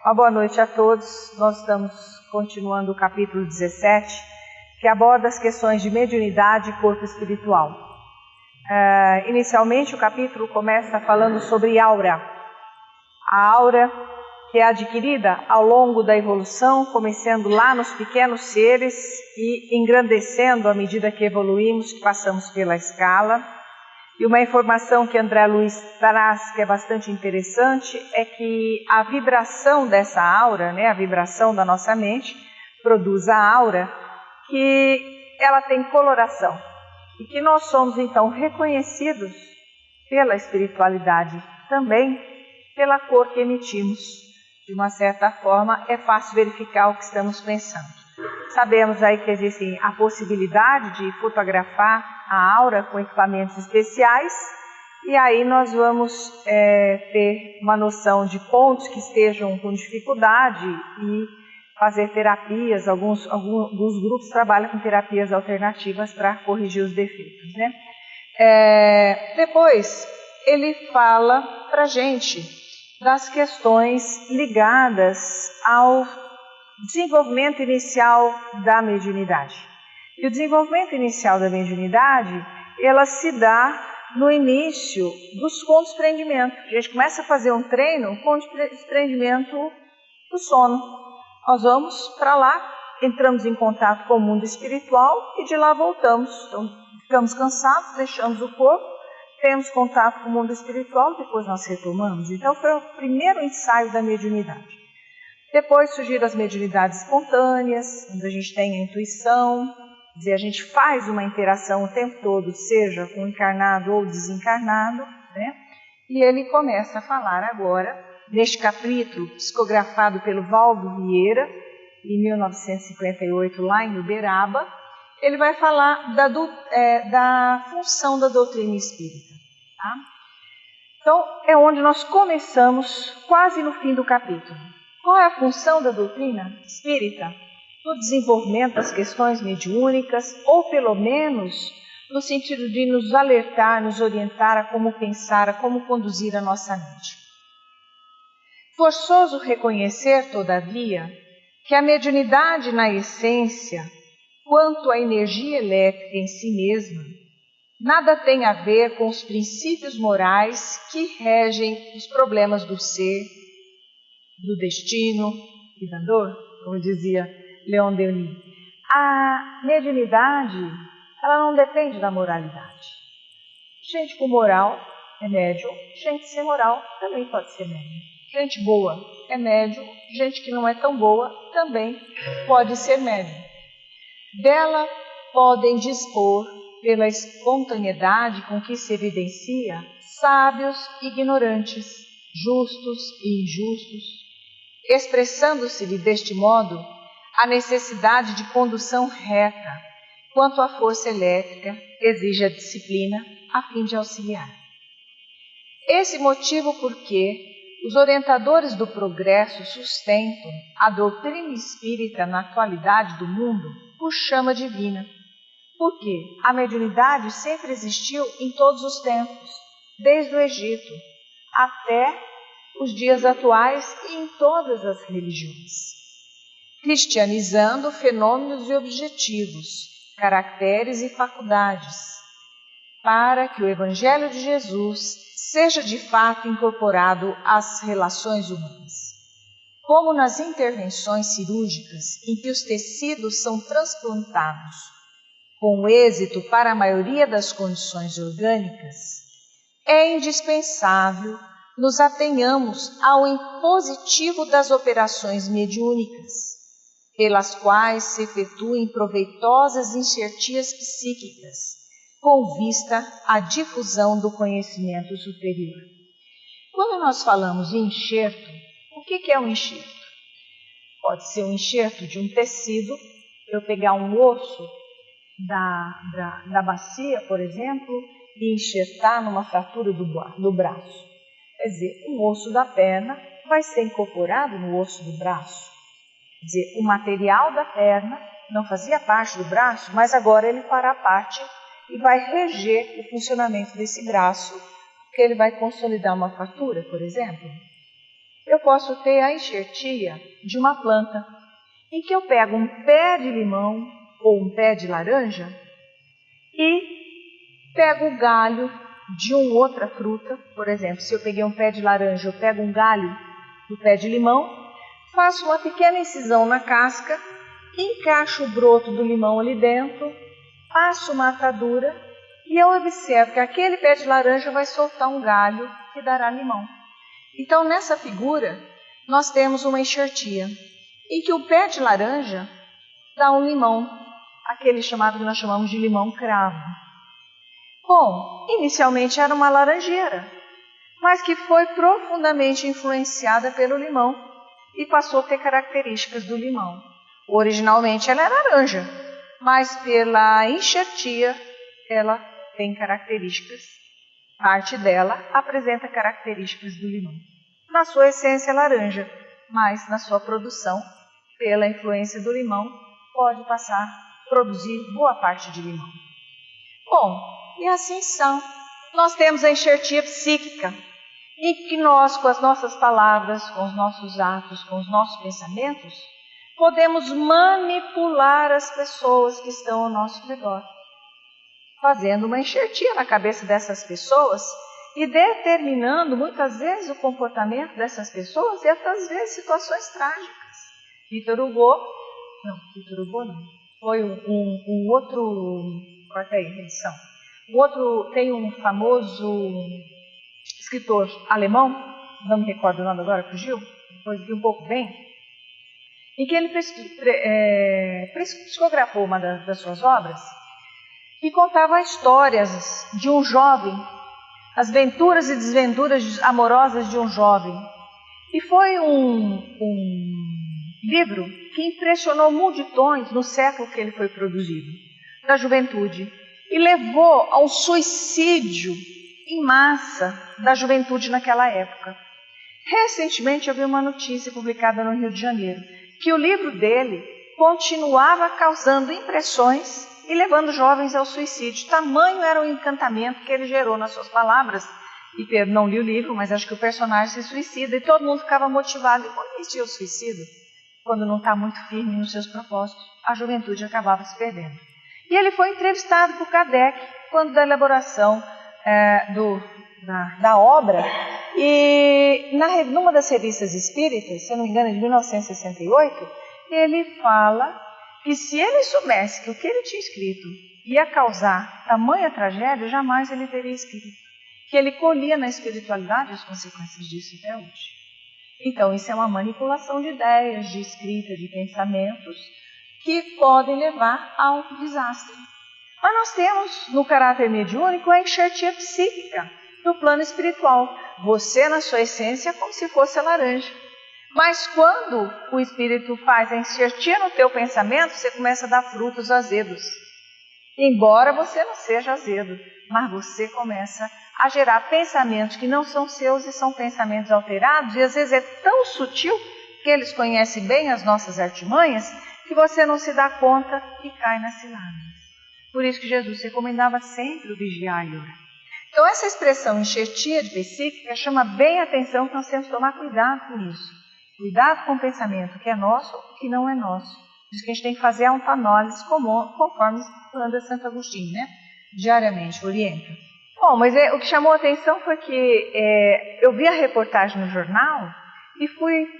Uma boa noite a todos. Nós estamos continuando o capítulo 17, que aborda as questões de mediunidade e corpo espiritual. Inicialmente, o capítulo começa falando sobre aura. A aura que é adquirida ao longo da evolução, começando lá nos pequenos seres e engrandecendo à medida que evoluímos, que passamos pela escala. E uma informação que André Luiz traz, que é bastante interessante, é que a vibração dessa aura, a vibração da nossa mente, produz a aura, que ela tem coloração. E que nós somos, então, reconhecidos pela espiritualidade também, pela cor que emitimos. De uma certa forma, é fácil verificar o que estamos pensando. Sabemos aí que existe a possibilidade de fotografar a aura com equipamentos especiais, e aí nós vamos ter uma noção de pontos que estejam com dificuldade e fazer terapias. Alguns grupos trabalham com terapias alternativas para corrigir os defeitos, Depois ele fala para a gente das questões ligadas ao desenvolvimento inicial da mediunidade. E o desenvolvimento inicial da mediunidade, ela se dá no início dos com desprendimento. A gente começa a fazer um treino com desprendimento do sono. Nós vamos para lá, entramos em contato com o mundo espiritual e de lá voltamos. Então, ficamos cansados, deixamos o corpo, temos contato com o mundo espiritual, depois nós retomamos. Então, foi o primeiro ensaio da mediunidade. Depois surgiram as mediunidades espontâneas, onde a gente tem a intuição, quer dizer, a gente faz uma interação o tempo todo, seja com encarnado ou desencarnado, E ele começa a falar agora, neste capítulo, psicografado pelo Valdo Vieira, em 1958, lá em Uberaba, ele vai falar da função da doutrina espírita. Tá? Então, é onde nós começamos, quase no fim do capítulo. Qual é a função da doutrina espírita no desenvolvimento das questões mediúnicas, ou pelo menos no sentido de nos alertar, nos orientar a como pensar, a como conduzir a nossa mente? Forçoso reconhecer, todavia, que a mediunidade na essência, quanto à energia elétrica em si mesma, nada tem a ver com os princípios morais que regem os problemas do ser, do destino e da dor, como dizia Leon Denis. A mediunidade, ela não depende da moralidade. Gente com moral é médium, gente sem moral também pode ser médium. Gente boa é médium, gente que não é tão boa também pode ser médium. Dela podem dispor, pela espontaneidade com que se evidencia, sábios e ignorantes, justos e injustos, expressando-se-lhe deste modo a necessidade de condução reta, quanto a força elétrica exige a disciplina a fim de auxiliar. Esse motivo porque os orientadores do progresso sustentam a doutrina espírita na atualidade do mundo por chama divina, porque a mediunidade sempre existiu em todos os tempos, desde o Egito até os dias atuais e em todas as religiões, cristianizando fenômenos e objetivos, caracteres e faculdades, para que o Evangelho de Jesus seja de fato incorporado às relações humanas. Como nas intervenções cirúrgicas em que os tecidos são transplantados com êxito para a maioria das condições orgânicas, é indispensável nos atenhamos ao impositivo das operações mediúnicas, pelas quais se efetuem proveitosas enxertias psíquicas, com vista à difusão do conhecimento superior. Quando nós falamos em enxerto, o que é um enxerto? Pode ser um enxerto de um tecido, eu pegar um osso da bacia, por exemplo, e enxertar numa fratura do braço. Quer dizer, um osso da perna vai ser incorporado no osso do braço. Quer dizer, o material da perna não fazia parte do braço, mas agora ele fará parte e vai reger o funcionamento desse braço, porque ele vai consolidar uma fratura, por exemplo. eu posso ter a enxertia de uma planta, em que eu pego um pé de limão ou um pé de laranja e pego o galho de uma outra fruta. Por exemplo, se eu peguei um pé de laranja, eu pego um galho do pé de limão, faço uma pequena incisão na casca, encaixo o broto do limão ali dentro, passo uma atadura e eu observo que aquele pé de laranja vai soltar um galho que dará limão. Então, nessa figura, nós temos uma enxertia, em que o pé de laranja dá um limão, aquele chamado que nós chamamos de limão cravo. Bom, inicialmente era uma laranjeira, mas que foi profundamente influenciada pelo limão e passou a ter características do limão. Originalmente ela era laranja, mas pela enxertia ela tem características, parte dela apresenta características do limão. Na sua essência é laranja, mas na sua produção, pela influência do limão, pode passar a produzir boa parte de limão. Bom, e assim são. Nós temos a enxertia psíquica, em que nós, com as nossas palavras, com os nossos atos, com os nossos pensamentos, podemos manipular as pessoas que estão ao nosso redor, fazendo uma enxertia na cabeça dessas pessoas e determinando muitas vezes o comportamento dessas pessoas e até às vezes situações trágicas. Victor Hugo não, foi um outro, corta aí, edição. O outro tem um famoso escritor alemão, não me recordo o nome agora, fugiu, depois vi um pouco bem, em que ele psicografou uma das suas obras e contava histórias de um jovem, as venturas e desventuras amorosas de um jovem. E foi um livro que impressionou multidões no século que ele foi produzido, da juventude, e levou ao suicídio em massa da juventude naquela época. Recentemente eu vi uma notícia publicada no Rio de Janeiro, que o livro dele continuava causando impressões e levando jovens ao suicídio. Tamanho era o encantamento que ele gerou nas suas palavras. E Pedro não li o livro, mas acho que o personagem se suicida e todo mundo ficava motivado. E quando existia o suicídio, quando não está muito firme nos seus propósitos, a juventude acabava se perdendo. E ele foi entrevistado por Kardec quando da elaboração da obra, e numa das revistas espíritas, se eu não me engano, de 1968, ele fala que se ele soubesse que o que ele tinha escrito ia causar tamanha tragédia, jamais ele teria escrito. Que ele colhia na espiritualidade as consequências disso até hoje. Então, isso é uma manipulação de ideias, de escrita, de pensamentos, que podem levar a um desastre. Mas nós temos, no caráter mediúnico, a enxertia psíquica do plano espiritual. Você, na sua essência, é como se fosse a laranja. Mas quando o espírito faz a enxertia no teu pensamento, você começa a dar frutos azedos. Embora você não seja azedo, mas você começa a gerar pensamentos que não são seus e são pensamentos alterados, e às vezes é tão sutil que eles conhecem bem as nossas artimanhas, que você não se dá conta e cai nas ciladas. Por isso que Jesus recomendava sempre o vigiar e orar. Então essa expressão enxertia de psíquica chama bem a atenção que nós temos que tomar cuidado com isso. Cuidado com o pensamento que é nosso e que não é nosso. Por isso que a gente tem que fazer a autoanálise conforme anda Santo Agostinho, né? Diariamente, orienta. Bom, mas o que chamou a atenção foi que eu vi a reportagem no jornal e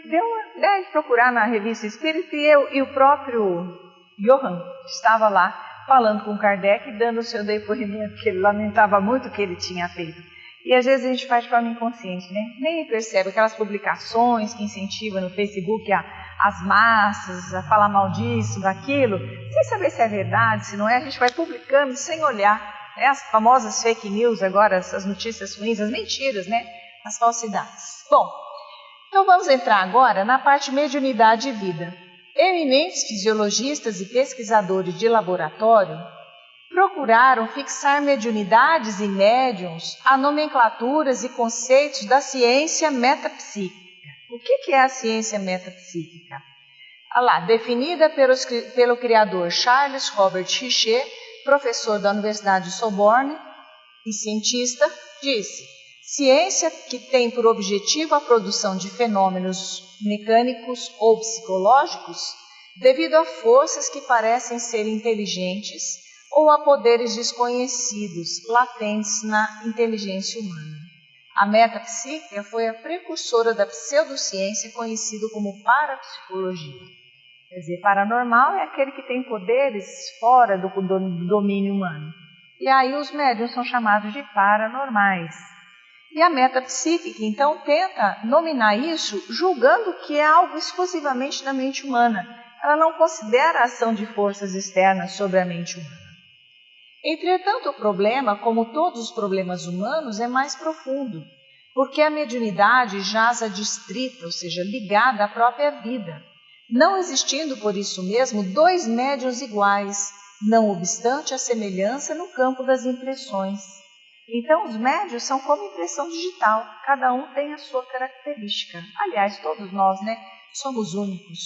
deu uma ideia de procurar na revista Espírita, e o próprio Johann estava lá falando com Kardec e dando o seu depoimento, que ele lamentava muito o que ele tinha feito. E às vezes a gente faz de forma inconsciente, né? Nem percebe aquelas publicações que incentivam no Facebook as massas a falar mal disso, daquilo, sem saber se é verdade, se não é, a gente vai publicando sem olhar, né? As famosas fake news agora, as notícias ruins, as mentiras, né? As falsidades. Bom, então vamos entrar agora na parte mediunidade e vida. Eminentes fisiologistas e pesquisadores de laboratório procuraram fixar mediunidades e médiuns a nomenclaturas e conceitos da ciência metapsíquica. O que é a ciência metapsíquica? Definida pelo criador Charles Robert Richer, professor da Universidade de Sorbonne e cientista, disse: Ciência que tem por objetivo a produção de fenômenos mecânicos ou psicológicos devido a forças que parecem ser inteligentes ou a poderes desconhecidos, latentes na inteligência humana. A metapsíquica foi a precursora da pseudociência conhecida como parapsicologia. Quer dizer, paranormal é aquele que tem poderes fora do domínio humano. E aí os médiuns são chamados de paranormais. E a metapsíquica, então, tenta nominar isso julgando que é algo exclusivamente da mente humana. Ela não considera a ação de forças externas sobre a mente humana. Entretanto, o problema, como todos os problemas humanos, é mais profundo, porque a mediunidade jaz adstrita, ou seja, ligada à própria vida, não existindo por isso mesmo dois médiuns iguais, não obstante a semelhança no campo das impressões. Então, os médiuns são como impressão digital, cada um tem a sua característica. Aliás, todos nós, somos únicos.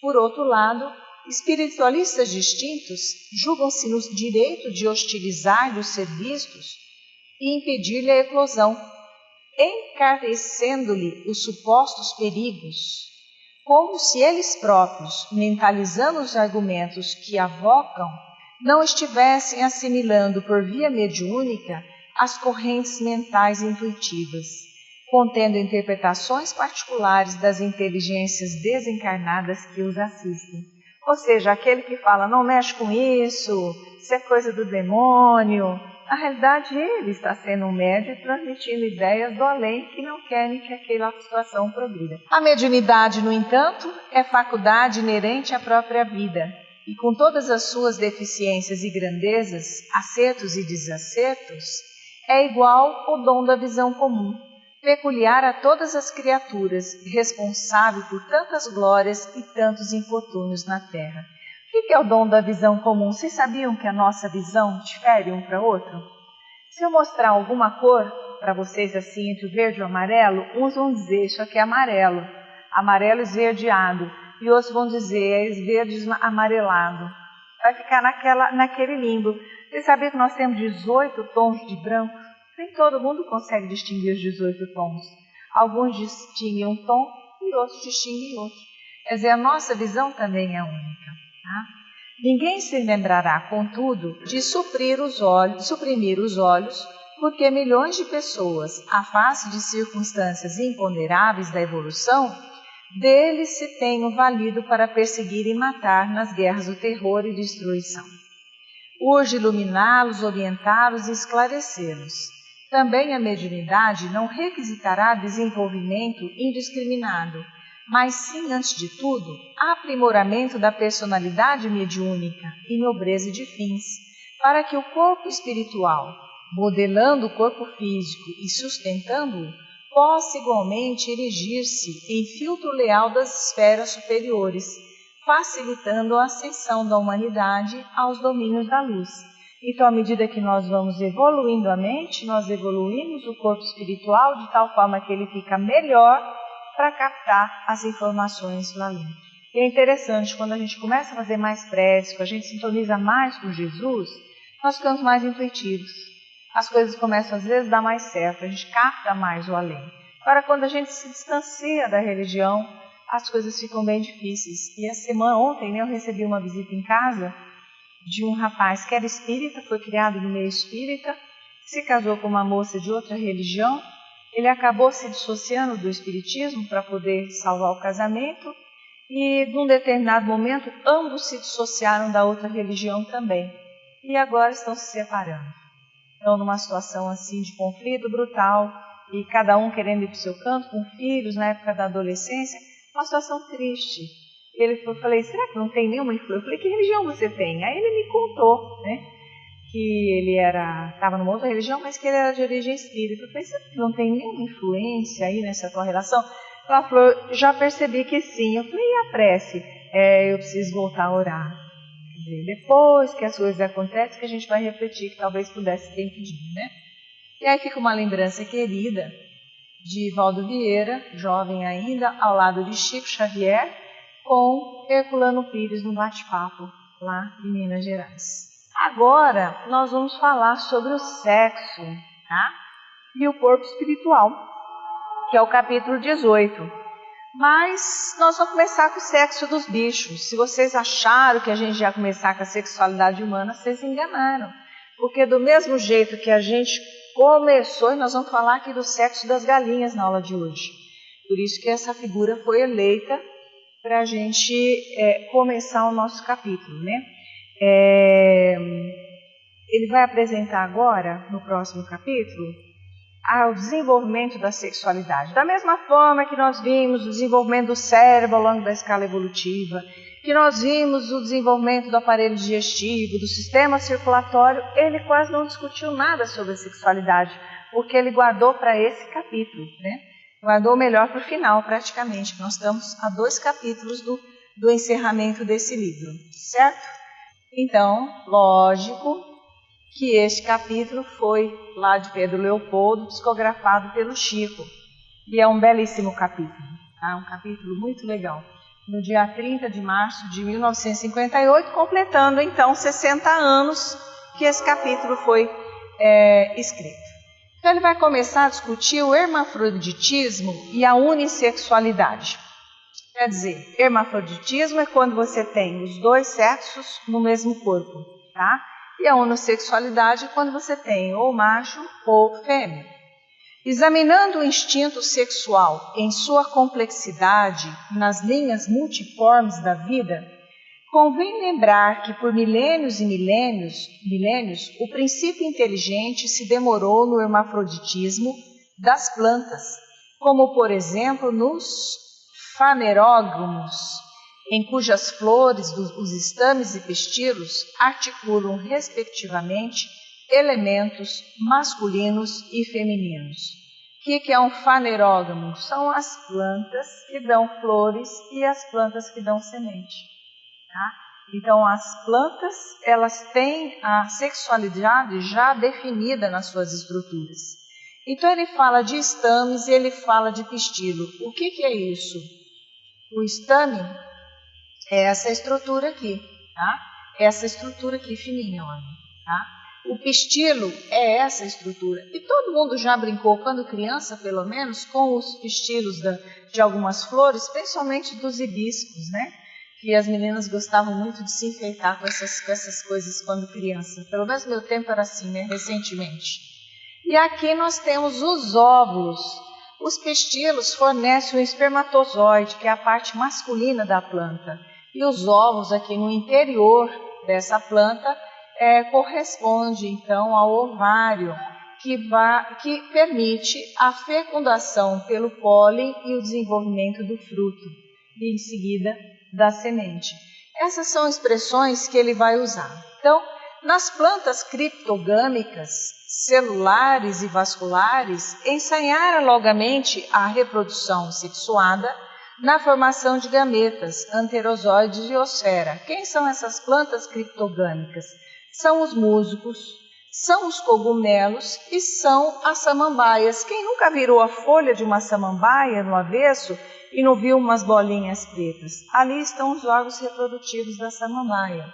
Por outro lado, espiritualistas distintos julgam-se no direito de hostilizar-lhe os ser vistos e impedir-lhe a eclosão, encarecendo-lhe os supostos perigos, como se eles próprios, mentalizando os argumentos que avocam, não estivessem assimilando por via mediúnica as correntes mentais intuitivas, contendo interpretações particulares das inteligências desencarnadas que os assistem. Ou seja, aquele que fala, não mexe com isso é coisa do demônio. Na realidade, ele está sendo um médium transmitindo ideias do além que não querem que aquela situação progrida. A mediunidade, no entanto, é faculdade inerente à própria vida e com todas as suas deficiências e grandezas, acertos e desacertos, é igual ao dom da visão comum, peculiar a todas as criaturas, responsável por tantas glórias e tantos infortúnios na terra. O que é o dom da visão comum? Vocês sabiam que a nossa visão difere um para outro? Se eu mostrar alguma cor para vocês assim, entre o verde e o amarelo, uns vão dizer isso aqui é amarelo esverdeado, e outros vão dizer é esverde amarelado. Vai ficar naquele limbo. Vocês sabiam que nós temos 18 tons de branco? Nem todo mundo consegue distinguir os 18 tons. Alguns distinguem um tom e outros distinguem outro. Quer dizer, a nossa visão também é única. Tá? Ninguém se lembrará, contudo, de suprimir os olhos, porque milhões de pessoas, à face de circunstâncias imponderáveis da evolução, deles se tenham valido para perseguir e matar nas guerras do terror e destruição. Urge iluminá-los, orientá-los e esclarecê-los. Também a mediunidade não requisitará desenvolvimento indiscriminado, mas sim, antes de tudo, aprimoramento da personalidade mediúnica e nobreza de fins, para que o corpo espiritual, modelando o corpo físico e sustentando-o, possa igualmente erigir-se em filtro leal das esferas superiores, facilitando a ascensão da humanidade aos domínios da luz. Então, à medida que nós vamos evoluindo a mente, nós evoluímos o corpo espiritual de tal forma que ele fica melhor para captar as informações lá dentro. E é interessante, quando a gente começa a fazer mais prece, quando a gente sintoniza mais com Jesus, nós ficamos mais intuitivos. As coisas começam às vezes a dar mais certo, a gente capta mais o além. Agora, quando a gente se distancia da religião, as coisas ficam bem difíceis. E ontem eu recebi uma visita em casa de um rapaz que era espírita, foi criado no meio espírita, se casou com uma moça de outra religião, ele acabou se dissociando do espiritismo para poder salvar o casamento e, num determinado momento, ambos se dissociaram da outra religião também e agora estão se separando. Estão numa situação assim de conflito brutal e cada um querendo ir para o seu canto, com filhos na época da adolescência, uma situação triste. Eu falei, será que não tem nenhuma influência? Eu falei, que religião você tem? Aí ele me contou, que ele estava numa outra religião, mas que ele era de origem espírita. Eu falei, será que não tem nenhuma influência aí nessa tua relação? Ela falou, já percebi que sim. Eu falei, e a prece? Eu preciso voltar a orar. Quer dizer, depois que as coisas acontecem, que a gente vai refletir que talvez pudesse ter impedido, E aí fica uma lembrança querida de Valdo Vieira, jovem ainda, ao lado de Chico Xavier, com Herculano Pires no bate-papo lá em Minas Gerais. Agora nós vamos falar sobre o sexo, tá? e o corpo espiritual, que é o capítulo 18. Mas nós vamos começar com o sexo dos bichos. Se vocês acharam que a gente ia começar com a sexualidade humana, vocês enganaram. Porque do mesmo jeito que a gente começou, e nós vamos falar aqui do sexo das galinhas na aula de hoje. Por isso que essa figura foi eleita para a gente começar o nosso capítulo, né? Ele vai apresentar agora, no próximo capítulo, o desenvolvimento da sexualidade. Da mesma forma que nós vimos o desenvolvimento do cérebro ao longo da escala evolutiva, que nós vimos o desenvolvimento do aparelho digestivo, do sistema circulatório, ele quase não discutiu nada sobre a sexualidade, porque ele guardou para esse capítulo, né? Guardou melhor para o final, praticamente. Nós estamos a 2 capítulos do encerramento desse livro, certo? Então, lógico que este capítulo foi lá de Pedro Leopoldo, psicografado pelo Chico. E é um belíssimo capítulo, tá? Um capítulo muito legal. No dia 30 de março de 1958, completando então 60 anos que esse capítulo foi escrito. Então ele vai começar a discutir o hermafroditismo e a unissexualidade. Quer dizer, hermafroditismo é quando você tem os 2 sexos no mesmo corpo, tá? E a homossexualidade é quando você tem ou macho ou fêmea. Examinando o instinto sexual em sua complexidade nas linhas multiformes da vida, convém lembrar que por milênios e milênios, o princípio inteligente se demorou no hermafroditismo das plantas, como por exemplo nos fanerógamos, em cujas flores os estames e pistilos articulam respectivamente elementos masculinos e femininos. O que é um fanerógamo? São as plantas que dão flores e as plantas que dão semente. Tá? Então, as plantas, elas têm a sexualidade já definida nas suas estruturas. Então, ele fala de estames e ele fala de pistilo. O que é isso? O estame é essa estrutura aqui, tá? Essa estrutura aqui fininha, olha, tá? O pistilo é essa estrutura. E todo mundo já brincou, quando criança, pelo menos, com os pistilos de algumas flores, principalmente dos hibiscos, né? Que as meninas gostavam muito de se enfeitar com essas coisas quando criança. Pelo menos meu tempo era assim, né? Recentemente. E aqui nós temos os óvulos. Os pistilos fornecem o espermatozoide, que é a parte masculina da planta. E os ovos aqui no interior dessa planta corresponde então ao ovário, que permite a fecundação pelo pólen e o desenvolvimento do fruto, e em seguida da semente. Essas são expressões que ele vai usar. Então, nas plantas criptogâmicas, celulares e vasculares, ensaiar analogamente a reprodução sexuada na formação de gametas, anterozoides e osfera. Quem são essas plantas criptogâmicas? São os musgos, são os cogumelos e são as samambaias. Quem nunca virou a folha de uma samambaia no avesso e não viu umas bolinhas pretas? Ali estão os órgãos reprodutivos da samambaia,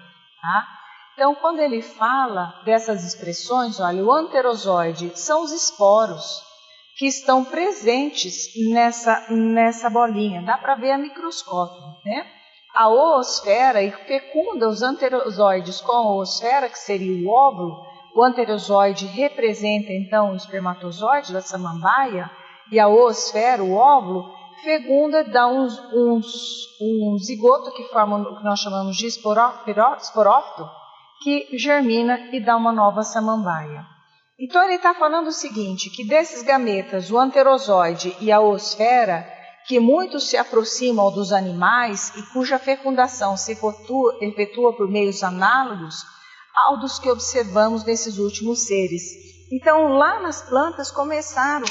tá? Então, quando ele fala dessas expressões, olha, o anterozoide são os esporos que estão presentes nessa bolinha. Dá para ver a microscópio, né? A oosfera fecunda os anterozoides com a oosfera, que seria o óvulo. O anterozoide representa, então, o espermatozoide da samambaia, e a oosfera, o óvulo, fecunda, dá um zigoto que forma o que nós chamamos de esporófito, que germina e dá uma nova samambaia. Então ele está falando o seguinte, que desses gametas, o anterozoide e a oosfera, que muito se aproximam ao dos animais e cuja fecundação se efetua por meios análogos ao dos que observamos nesses últimos seres. Então lá nas plantas começaram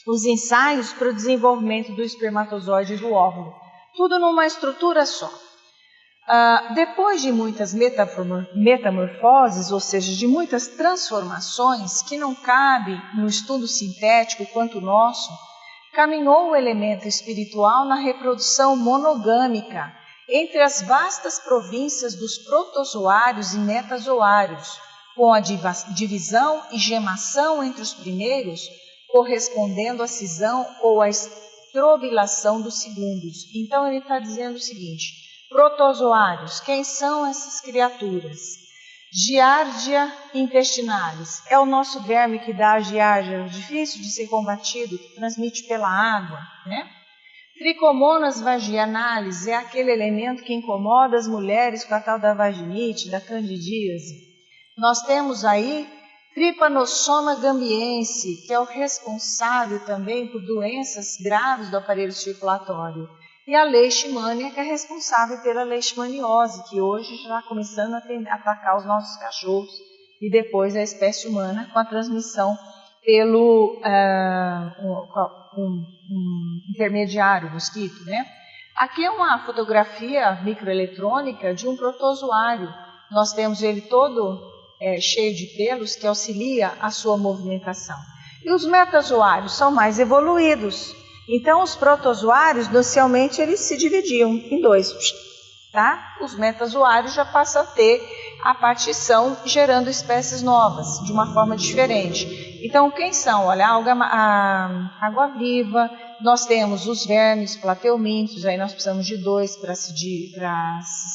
os ensaios para o desenvolvimento do espermatozoide e do óvulo, tudo numa estrutura só. Depois de muitas metamorfoses, ou seja, de muitas transformações que não cabe no estudo sintético quanto o nosso, caminhou o elemento espiritual na reprodução monogâmica entre as vastas províncias dos protozoários e metazoários, com a divisão e gemação entre os primeiros, correspondendo à cisão ou à estrobilação dos segundos. Então ele está dizendo o seguinte: protozoários, quem são essas criaturas? Giardia intestinalis, é o nosso verme que dá a giardia, difícil de ser combatido, que transmite pela água, né? Trichomonas vaginalis é aquele elemento que incomoda as mulheres com a tal da vaginite, da candidíase. Nós temos aí Trypanosoma gambiense, que é o responsável também por doenças graves do aparelho circulatório. E a leishmania, que é responsável pela leishmaniose, que hoje já está começando a atacar os nossos cachorros e depois a espécie humana com a transmissão pelo intermediário, mosquito, né? Aqui é uma fotografia microeletrônica de um protozoário. Nós temos ele todo cheio de pelos que auxilia a sua movimentação. E os metazoários são mais evoluídos. Então, os protozoários, inicialmente, eles se dividiam em dois, tá? Os metazoários já passam a ter a partição, gerando espécies novas, de uma forma diferente. Então, quem são? Olha, a água-viva, nós temos os vermes plateumintos, aí nós precisamos de dois para se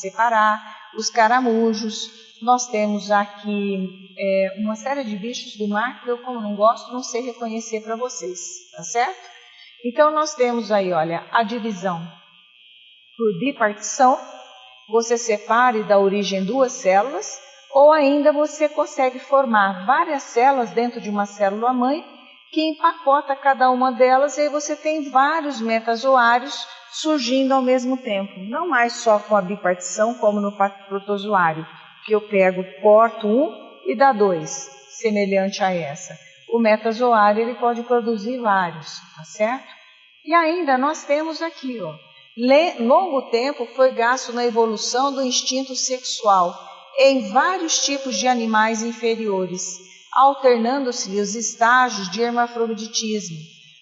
separar, os caramujos, nós temos aqui uma série de bichos do mar que eu, como não gosto, não sei reconhecer para vocês, tá certo? Então, nós temos aí, olha, a divisão por bipartição, você separa e dá origem a duas células, ou ainda você consegue formar várias células dentro de uma célula-mãe, que empacota cada uma delas, e aí você tem vários metazoários surgindo ao mesmo tempo. Não mais só com a bipartição, como no protozoário, que eu pego, corto um e dá dois, semelhante a essa. O metazoário ele pode produzir vários, tá certo? E ainda nós temos aqui, ó, longo tempo foi gasto na evolução do instinto sexual em vários tipos de animais inferiores, alternando-se os estágios de hermafroditismo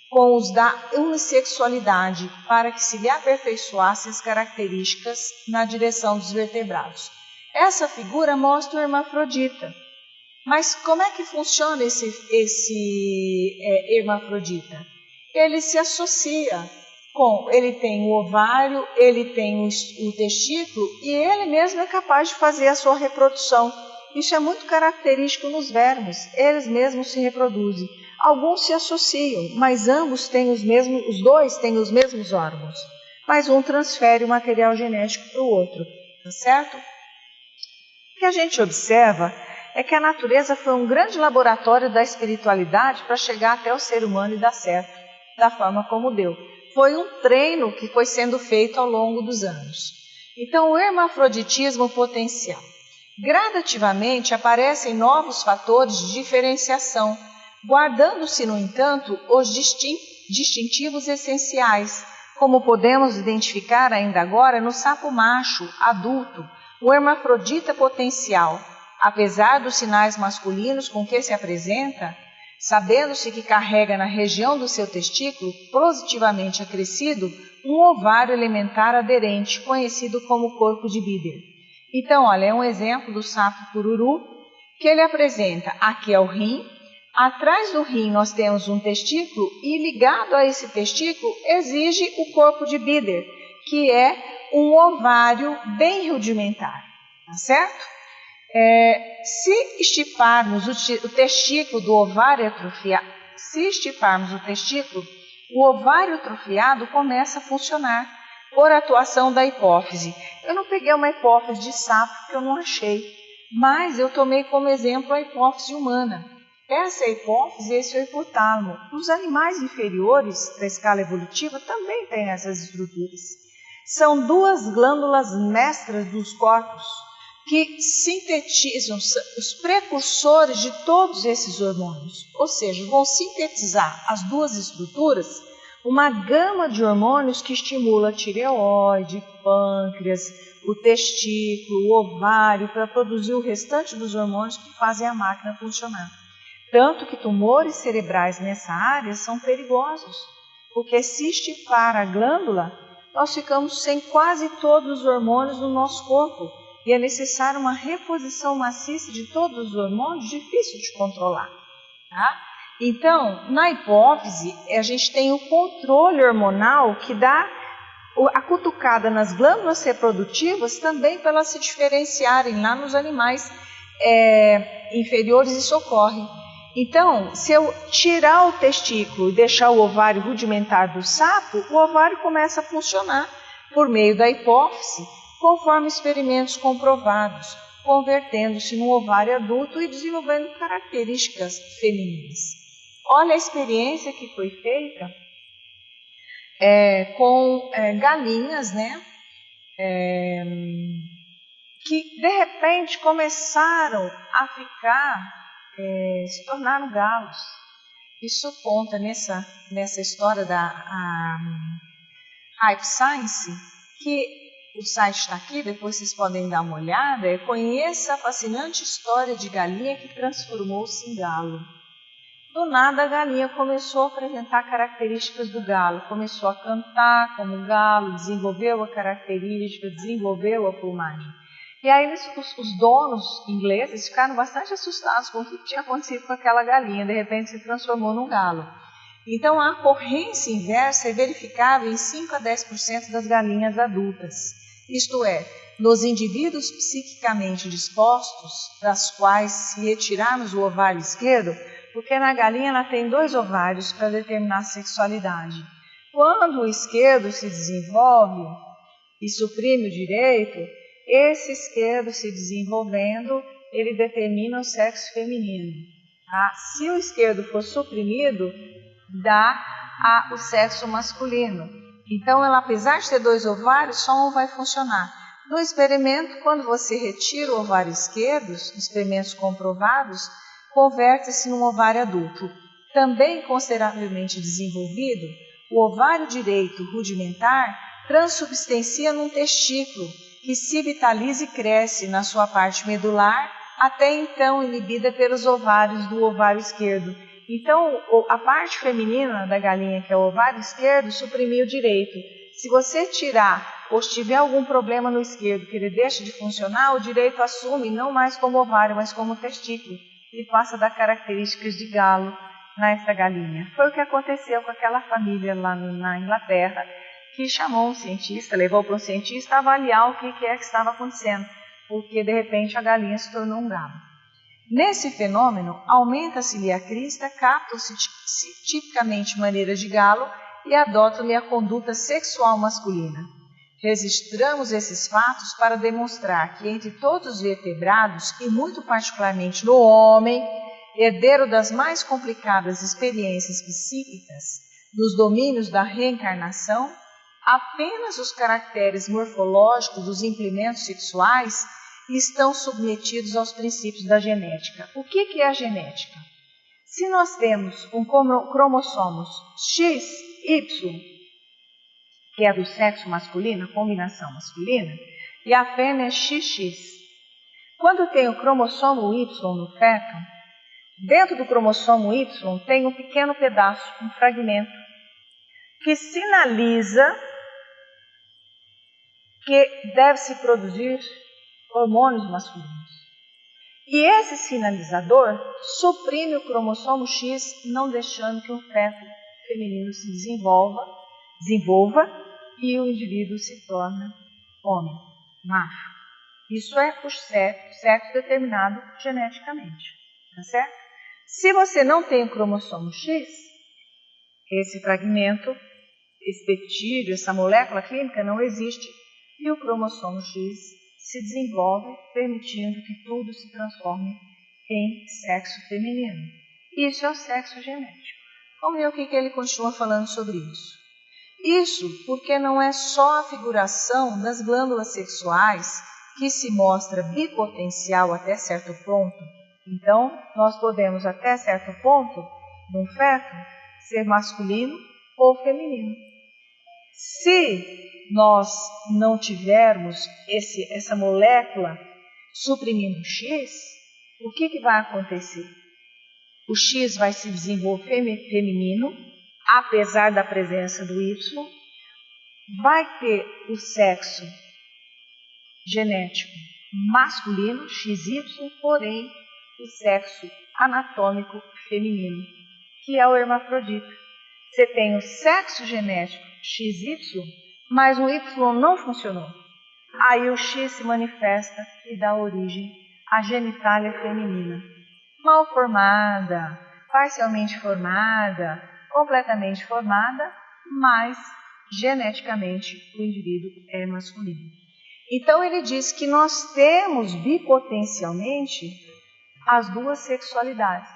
com os da unissexualidade, para que se lhe aperfeiçoassem as características na direção dos vertebrados. Essa figura mostra o hermafrodita. Mas como é que funciona esse hermafrodita? Ele se associa ele tem o ovário, ele tem o testículo e ele mesmo é capaz de fazer a sua reprodução. Isso é muito característico nos vermes, eles mesmos se reproduzem. Alguns se associam, mas os dois têm os mesmos órgãos, mas um transfere o material genético para o outro, tá certo? O que a gente observa é que a natureza foi um grande laboratório da espiritualidade para chegar até o ser humano e dar certo, da forma como deu. Foi um treino que foi sendo feito ao longo dos anos. Então, o hermafroditismo potencial. Gradativamente aparecem novos fatores de diferenciação, guardando-se, no entanto, os distintivos essenciais, como podemos identificar ainda agora no sapo macho adulto, o hermafrodita potencial, apesar dos sinais masculinos com que se apresenta, sabendo-se que carrega na região do seu testículo, positivamente acrescido, um ovário elementar aderente, conhecido como corpo de Bidder. Então, olha, é um exemplo do sapo cururu, que ele apresenta, aqui é o rim, atrás do rim nós temos um testículo, e ligado a esse testículo exige o corpo de Bidder, que é um ovário bem rudimentar, tá certo? Se estiparmos o testículo do ovário atrofiado, o ovário atrofiado começa a funcionar por atuação da hipófise. Eu não peguei uma hipófise de sapo que eu não achei, mas eu tomei como exemplo a hipófise humana. Essa é a hipófise, esse é o hipotálamo. Os animais inferiores da escala evolutiva também têm essas estruturas. São duas glândulas mestras dos corpos, que sintetizam os precursores de todos esses hormônios, ou seja, vão sintetizar as duas estruturas, uma gama de hormônios que estimula a tireoide, pâncreas, o testículo, o ovário, para produzir o restante dos hormônios que fazem a máquina funcionar. Tanto que tumores cerebrais nessa área são perigosos, porque se estipar a glândula, nós ficamos sem quase todos os hormônios no nosso corpo. e é necessária uma reposição maciça de todos os hormônios, difícil de controlar. Tá? Então, na hipófise, a gente tem o controle hormonal que dá a cutucada nas glândulas reprodutivas também para elas se diferenciarem lá nos animais inferiores, isso ocorre. Então, se eu tirar o testículo e deixar o ovário rudimentar do sapo, o ovário começa a funcionar por meio da hipófise, conforme experimentos comprovados, convertendo-se num ovário adulto e desenvolvendo características femininas. Olha a experiência que foi feita com galinhas, né? Que de repente começaram a ficar, se tornaram galos. Isso conta nessa história da Hype Science, que o site está aqui, depois vocês podem dar uma olhada. Conheça a fascinante história de galinha que transformou-se em galo. Do nada a galinha começou a apresentar características do galo, começou a cantar como galo, desenvolveu a característica, desenvolveu a plumagem. E aí os donos ingleses ficaram bastante assustados com o que tinha acontecido com aquela galinha, de repente se transformou num galo. Então a ocorrência inversa é verificável em 5 a 10% das galinhas adultas, isto é, nos indivíduos psiquicamente dispostos, das quais se retirarmos o ovário esquerdo, porque na galinha ela tem 2 ovários para determinar a sexualidade. Quando o esquerdo se desenvolve e suprime o direito, esse esquerdo se desenvolvendo, ele determina o sexo feminino. Tá? Se o esquerdo for suprimido, dá o sexo masculino. Então, ela, apesar de ter 2 ovários, só um vai funcionar. No experimento, quando você retira o ovário esquerdo, experimentos comprovados, converte-se num ovário adulto. Também consideravelmente desenvolvido, o ovário direito rudimentar transubstancia num testículo, que se vitaliza e cresce na sua parte medular, até então inibida pelos ovários do ovário esquerdo. Então, a parte feminina da galinha, que é o ovário esquerdo, suprimiu o direito. Se você tirar ou se tiver algum problema no esquerdo, que ele deixa de funcionar, o direito assume não mais como ovário, mas como testículo, e passa a dar características de galo nessa galinha. Foi o que aconteceu com aquela família lá na Inglaterra, que chamou um cientista, levou para um cientista avaliar o que é que estava acontecendo, porque de repente a galinha se tornou um galo. Nesse fenômeno, aumenta-se-lhe a crista, captam-se tipicamente maneiras de galo e adotam-lhe a conduta sexual masculina. Registramos esses fatos para demonstrar que entre todos os vertebrados, e muito particularmente no homem, herdeiro das mais complicadas experiências psíquicas nos domínios da reencarnação, apenas os caracteres morfológicos dos implementos sexuais estão submetidos aos princípios da genética. O que é a genética? Se nós temos um cromossomo XY, que é do sexo masculino, a combinação masculina, e a fêmea é XX. Quando tem o cromossomo Y no feto, dentro do cromossomo Y tem um pequeno pedaço, um fragmento, que sinaliza que deve-se produzir hormônios masculinos. E esse sinalizador suprime o cromossomo X, não deixando que o feto feminino se desenvolva e o indivíduo se torna homem, macho. Isso é por sexo determinado geneticamente, tá certo? Se você não tem o cromossomo X, esse fragmento, esse peptídeo, essa molécula química não existe e o cromossomo X se desenvolve, permitindo que tudo se transforme em sexo feminino. Isso é o sexo genético. Vamos ver o que ele continua falando sobre isso. Isso porque não é só a figuração das glândulas sexuais que se mostra bipotencial até certo ponto. Então, nós podemos até certo ponto, num feto, ser masculino ou feminino. Se nós não tivermos essa molécula suprimindo o X, o que vai acontecer? O X vai se desenvolver feminino, apesar da presença do Y, vai ter o sexo genético masculino, XY, porém o sexo anatômico feminino, que é o hermafrodita. Você tem o sexo genético XY, mas o Y não funcionou. Aí o X se manifesta e dá origem à genitália feminina, mal formada, parcialmente formada, completamente formada, mas geneticamente o indivíduo é masculino. Então ele diz que nós temos bipotencialmente as duas sexualidades.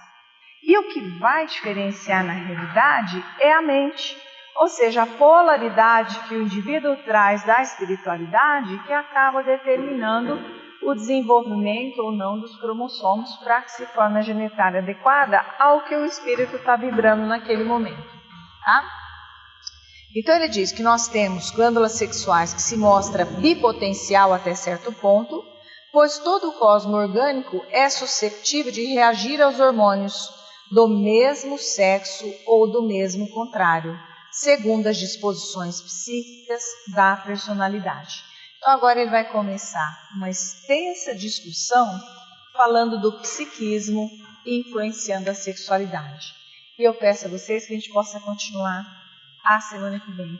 E o que vai diferenciar na realidade é a mente, ou seja, a polaridade que o indivíduo traz da espiritualidade que acaba determinando o desenvolvimento ou não dos cromossomos para que se forme a genitália adequada ao que o espírito está vibrando naquele momento. Tá? Então ele diz que nós temos glândulas sexuais que se mostra bipotencial até certo ponto, pois todo o cosmo orgânico é suscetível de reagir aos hormônios do mesmo sexo ou do mesmo contrário, segundo as disposições psíquicas da personalidade. Então agora ele vai começar uma extensa discussão falando do psiquismo influenciando a sexualidade. E eu peço a vocês que a gente possa continuar a semana que vem.